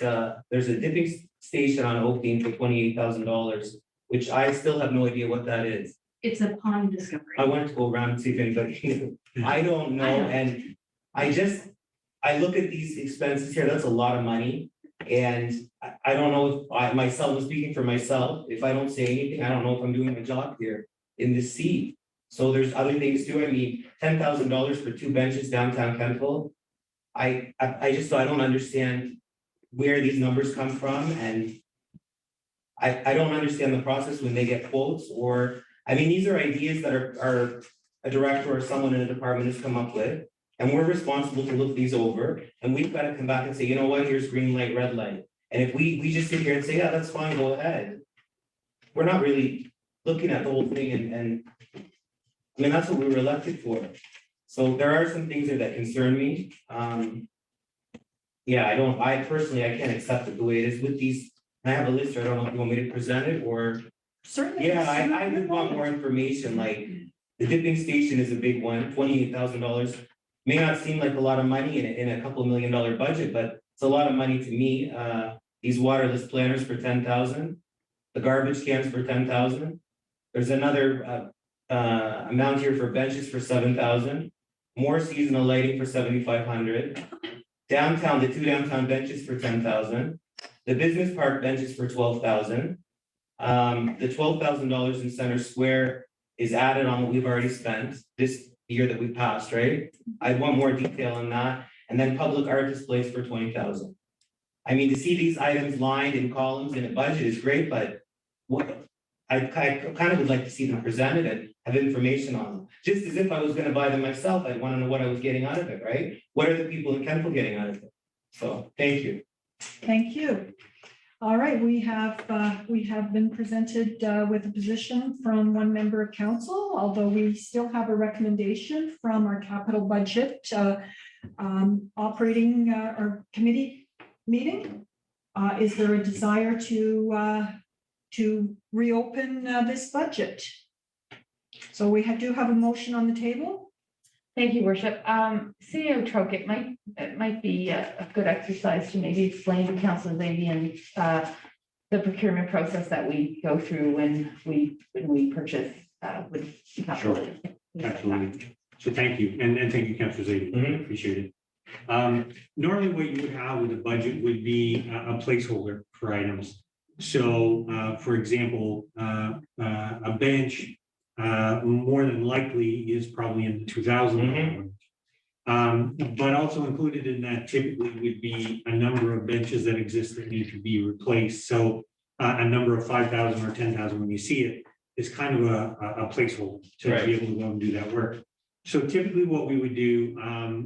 there's a dipping station on Oakland for $28,000, which I still have no idea what that is. It's a pond discovery. I wanted to go around and see if anybody knew. I don't know, and I look at these expenses here, that's a lot of money. And I don't know if myself, I'm speaking for myself, if I don't say anything, I don't know if I'm doing my job here in this seat. So there's other things too, I mean, $10,000 for 2 benches downtown Kentville. I don't understand where these numbers come from, and I don't understand the process when they get quotes, or, I mean, these are ideas that are a director or someone in a department has come up with, and we're responsible to look these over, and we've got to come back and say, you know what, here's green light, red light. And if we just sit here and say, yeah, that's fine, go ahead. We're not really looking at the whole thing and I mean, that's what we were elected for. So there are some things there that concern me. Yeah, I personally, I can't accept it the way it is with these. I have a list, I don't know if you want me to present it or, Certainly. yeah, I would want more information, like the dipping station is a big one, $28,000. May not seem like a lot of money in a couple $1 million budget, but it's a lot of money to me. These waterless planters for 10,000, the garbage cans for 10,000. There's another amount here for benches for 7,000, more seasonal lighting for 7,500. Downtown, the 2 downtown benches for 10,000, the business park benches for 12,000. The $12,000 in Center Square is added on what we've already spent this year that we passed, right? I want more detail on that, and then public art displays for 20,000. I mean, to see these items lined in columns in a budget is great, but what I kind of would like to see them presented and have information on them. Just as if I was gonna buy them myself, I'd want to know what I was getting out of it, right? What are the people in Kentville getting out of it? So, thank you. Thank you. All right, we have been presented with a position from one member of council, although we still have a recommendation from our capital budget operating or committee meeting. Is there a desire to reopen this budget? So we do have a motion on the table. Thank you, Worship. CEO Troke, it might be a good exercise to maybe explain to Councilor Zabian the procurement process that we go through when we purchase with. Sure. Absolutely. So thank you, and thank you, Councilor Zaidi, Mhm. appreciate it. Normally what you would have with a budget would be a placeholder for items. So, for example, a bench, more than likely is probably in the 2,000. But also included in that typically would be a number of benches that exist that need to be replaced. So a number of 5,000 or 10,000 when you see it is kind of a placeholder to Right. be able to go and do that work. So typically what we would do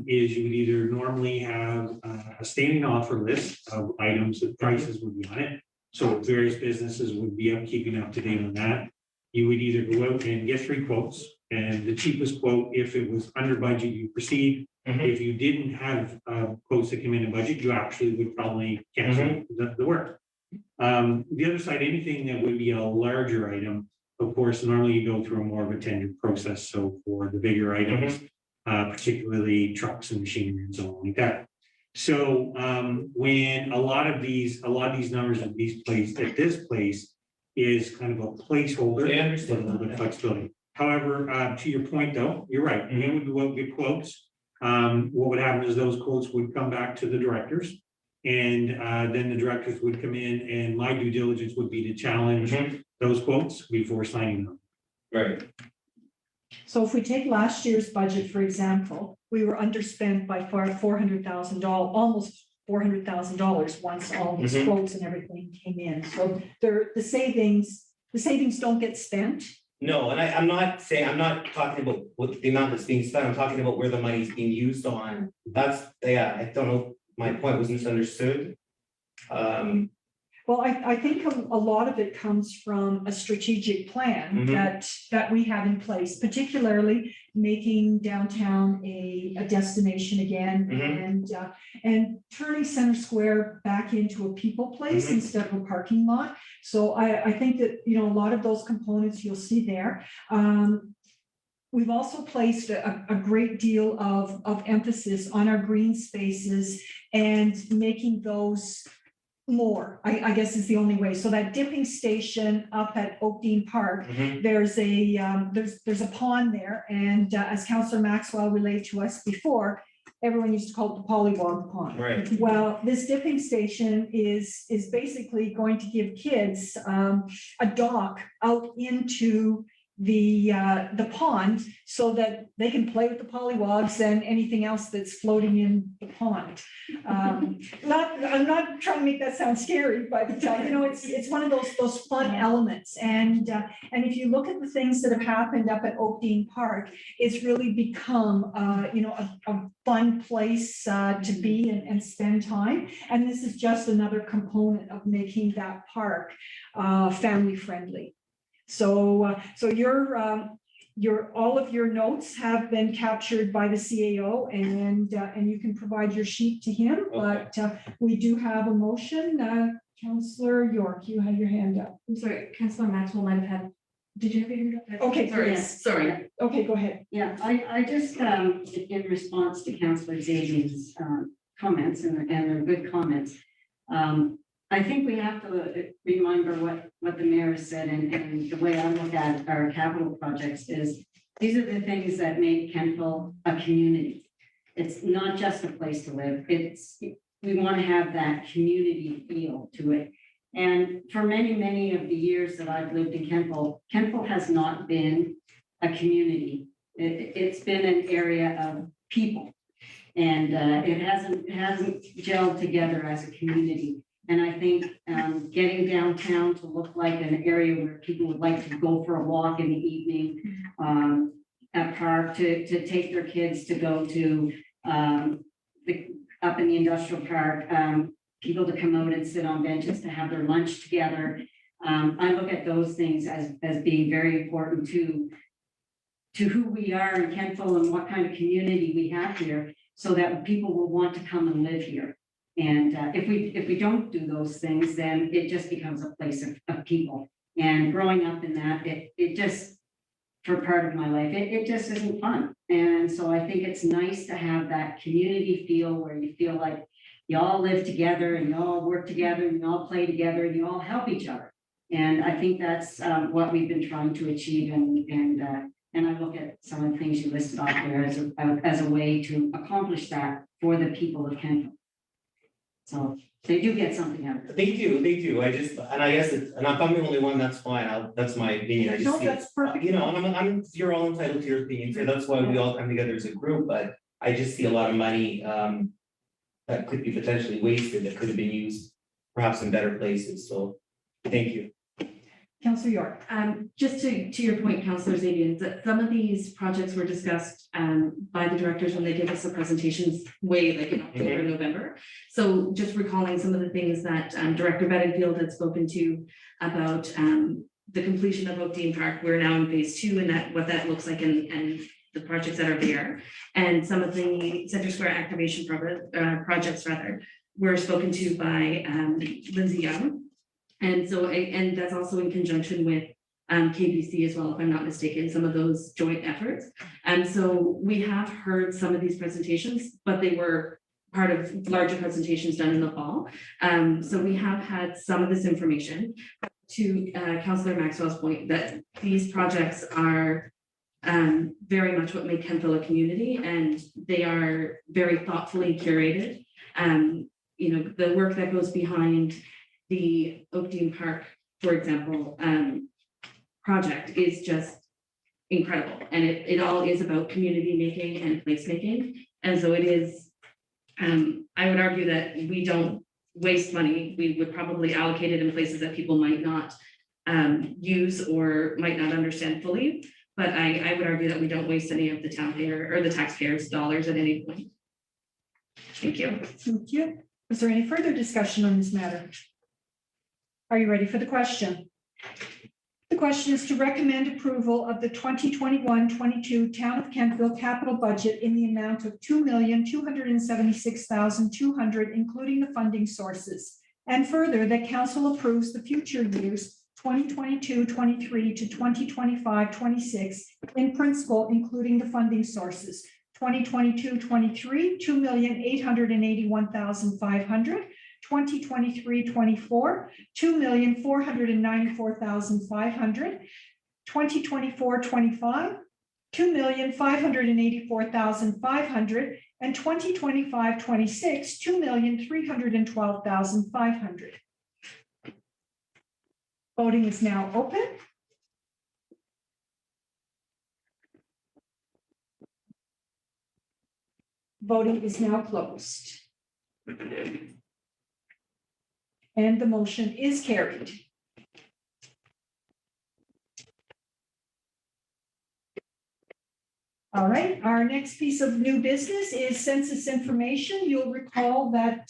is you would either normally have a standing offer list of items that prices would be on it. So various businesses would be keeping up to date on that. You would either go out and get 3 quotes, and the cheapest quote, if it was under budget, you proceed. Mhm. If you didn't have quotes that come in a budget, you actually would probably cancel the work. The other side, anything that would be a larger item, of course, normally you go through a more of a tender process. So for the bigger items, particularly trucks and machinery and so on like that. So when a lot of these numbers at this place is kind of a placeholder. I understand with a little bit that, of yeah. flexibility. However, to your point though, you're right. We would go out and get quotes. What would happen is those quotes would come back to the directors. And then the directors would come in, and my due diligence would be to challenge those quotes before signing them. Right. So if we take last year's budget, for example, we were underspent by far $400,000, almost $400,000 once all these Mhm. quotes and everything came in. So the savings don't get spent. No, and I'm not talking about what the amount that's being spent, I'm talking about where the money's being used on. That's, yeah, I don't know, my point was misunderstood. Well, I think a lot of it comes from a strategic plan that we have in place, particularly making downtown a destination again and turning Center Square back into a people place instead of a parking lot. So I think that, you know, a lot of those components you'll see there. We've also placed a great deal of emphasis on our green spaces and making those more, I guess is the only way. So that dipping station up at Oakdean Park, there's a pond there. And as Councillor Maxwell relayed to us before, everyone used to call it the Pollywog Pond. Right. Well, this dipping station is basically going to give kids a dock out into the pond so that they can play with the polywogs and anything else that's floating in the pond. I'm not trying to make that sound scary, but you know, it's one of those fun elements. And if you look at the things that have happened up at Oakdean Park, it's really become you know, a fun place to be and spend time. And this is just another component of making that park family friendly. So, so all of your notes have been captured by the CAO and you can provide your sheet to him, but we do have a motion. Councillor York, you had your hand up. I'm sorry, Councillor Maxwell might have had, did you have your hand up? Okay, Sorry, yes. sorry. Okay, go ahead. Yeah, I just, in response to Councillor Zaidin's comments, and they're good comments. I think we have to remember what the mayor has said, and the way I look at our capital projects is, these are the things that make Kentville a community. It's not just a place to live, we want to have that community feel to it. And for many of the years that I've lived in Kentville, Kentville has not been a community. It's been an area of people. And it hasn't gelled together as a community. And I think getting downtown to look like an area where people would like to go for a walk in the evening, a park to take their kids to go to up in the industrial park, people to come out and sit on benches to have their lunch together. I look at those things as being very important to who we are in Kentville and what kind of community we have here, so that people will want to come and live here. And if we don't do those things, then it just becomes a place of people. And growing up in that, it just, for part of my life, it just isn't fun. And so I think it's nice to have that community feel where you feel like you all live together and you all work together and you all play together and you all help each other. And I think that's what we've been trying to achieve. And I look at some of the things you listed off there as a way to accomplish that for the people of Kentville. So they do get something out of it. They do. I guess and if I'm the only one, that's fine. That's my opinion. I just No, feel, that's perfect. you know, and you're all entitled to your opinion, so that's why we all come together as a group, but I just see a lot of money that could be potentially wasted, that could have been used perhaps in better places, so thank you. Councillor York. Just to your point, Councillor Zabian, that some of these projects were discussed by the directors when they gave us the presentations way like in October, November. So just recalling some of the things that Director Bedingfield had spoken to about the completion of Oak Dean Park. We're now in phase 2 and what that looks like and the projects that are there. And some of the Center Square activation projects were spoken to by Lindsay Young. And so, and that's also in conjunction with KBC as well, if I'm not mistaken, some of those joint efforts. And so we have heard some of these presentations, but they were part of larger presentations done in the fall. So we have had some of this information. To Councillor Maxwell's point, that these projects are very much what make Kentville a community, and they are very thoughtfully curated. You know, the work that goes behind the Oak Dean Park, for example, project is just incredible. And it all is about community making and place making. And so it is, I would argue that we don't waste money. We would probably allocate it in places that people might not use or might not understand fully. But I would argue that we don't waste any of the taxpayers' dollars at any point. Thank you. Thank you. Is there any further discussion on this matter? Are you ready for the question? The question is to recommend approval of the 2021-22 Town of Kentville capital budget in the amount of $2,276,200, including the funding sources. And further, that council approves the future years 2022-23 to 2025-26 in principle, including the funding sources. 2022-23, $2,881,500. 2023-24, $2,494,500. 2024-25, $2,584,500, and 2025-26, $2,312,500. Voting is now open. Voting is now closed. And the motion is carried. All right, our next piece of new business is census information. You'll recall that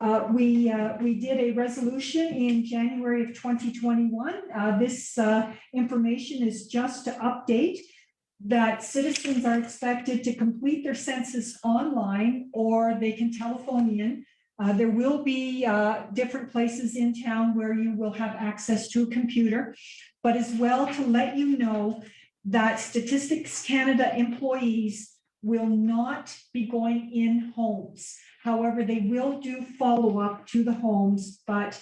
We did a resolution in January of 2021. This information is just to update that citizens are expected to complete their census online or they can telephone in. There will be different places in town where you will have access to a computer, but as well to let you know that Statistics Canada employees will not be going in homes. However, they will do follow-up to the homes, but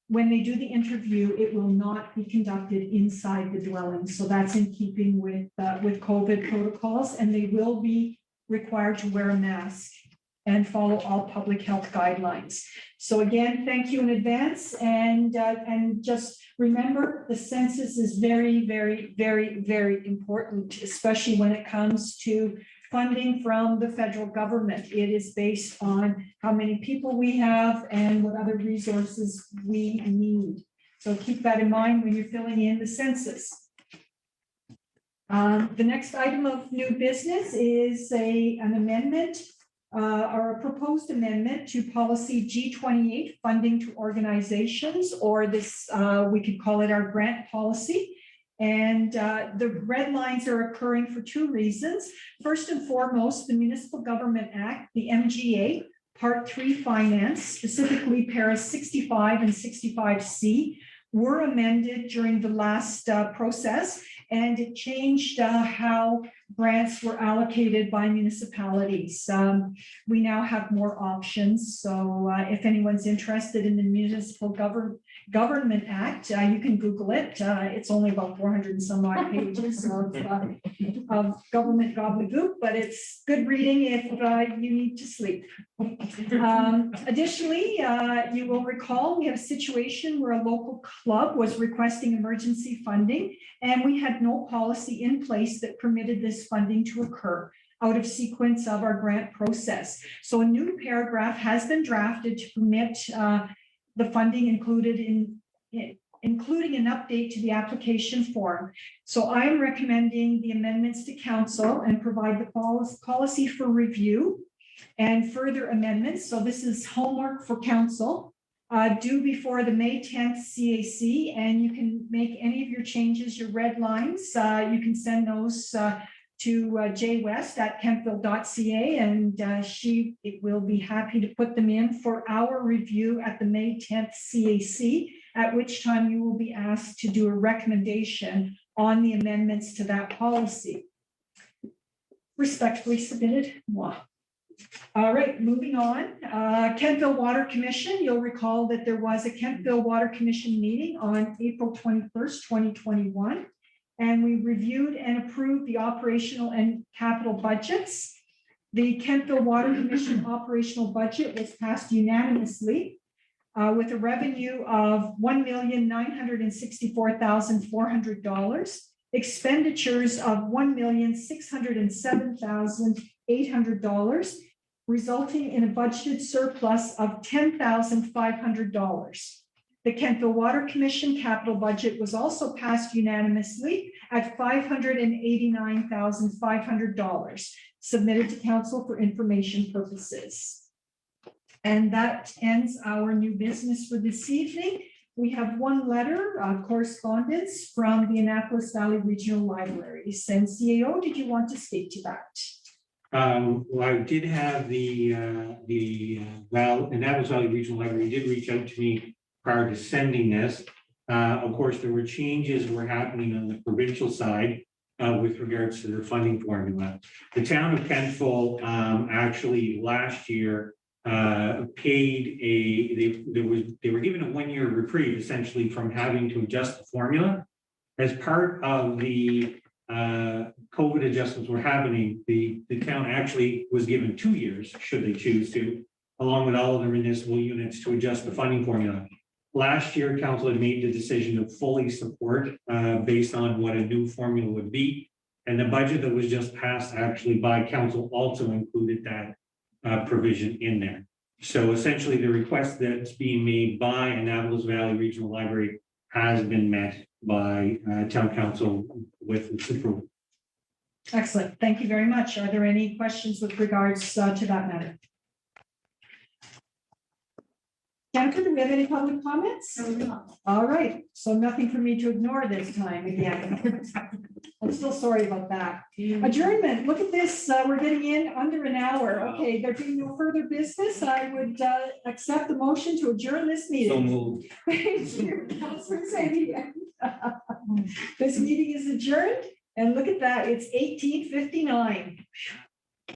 when they do the interview, it will not be conducted inside the dwelling. So that's in keeping with COVID protocols, and they will be required to wear a mask and follow all public health guidelines. So again, thank you in advance, and just remember, the census is very, very, very, very important, especially when it comes to funding from the federal government. It is based on how many people we have and what other resources we need. So keep that in mind when you're filling in the census. The next item of new business is an amendment or a proposed amendment to policy G28, funding to organizations, or this, we could call it our grant policy. And the red lines are occurring for two reasons. First and foremost, the Municipal Government Act, the MGA, Part 3 Finance, specifically paras 65 and 65C, were amended during the last process, and it changed how grants were allocated by municipalities. We now have more options. So if anyone's interested in the Municipal Government Act, you can Google it. It's only about 400 and some odd pages of government gobbledygook, but it's good reading if you need to sleep. Additionally, you will recall we had a situation where a local club was requesting emergency funding, and we had no policy in place that permitted this funding to occur out of sequence of our grant process. So a new paragraph has been drafted to permit the funding included including an update to the application form. So I'm recommending the amendments to council and provide the policy for review and further amendments. So this is homework for council. Due before the May 10th CAC, and you can make any of your changes, your red lines. You can send those to Jay West at kentville.ca, and she will be happy to put them in for our review at the May 10th CAC, at which time you will be asked to do a recommendation on the amendments to that policy. Respectfully submitted. Wow. All right, moving on. Kentville Water Commission, you'll recall that there was a Kentville Water Commission meeting on April 21st, 2021, and we reviewed and approved the operational and capital budgets. The Kentville Water Commission operational budget was passed unanimously with a revenue of $1,964,400, expenditures of $1,607,800, resulting in a budgeted surplus of $10,500. The Kentville Water Commission capital budget was also passed unanimously at $589,500, submitted to council for information purposes. And that ends our new business for this evening. We have one letter of correspondence from the Annapolis Valley Regional Libraries. And CAO, did you want to speak to that? Well, I did have the Annapolis Valley Regional Library did reach out to me prior to sending this. Of course, there were changes were happening on the provincial side with regards to their funding formula. The town of Kentville actually last year paid they were given a one-year reprieve essentially from having to adjust the formula. As part of the COVID adjustments were happening, the town actually was given 2 years, should they choose to, along with all of the municipal units to adjust the funding formula. Last year, council had made the decision to fully support based on what a new formula would be. And the budget that was just passed actually by council also included that provision in there. So essentially the request that's being made by Annapolis Valley Regional Library has been met by town council with its approval. Excellent. Thank you very much. Are there any questions with regards to that matter? Jennifer, do we have any public comments? All right, so nothing for me to ignore this time again. I'm still sorry about that. Adjournment, look at this, we're getting in under an hour. Okay, there being no further business, I would accept the motion to adjourn this So meeting. moved. Thank you, Councilor Samia. This meeting is adjourned, and look at that, it's 18:59.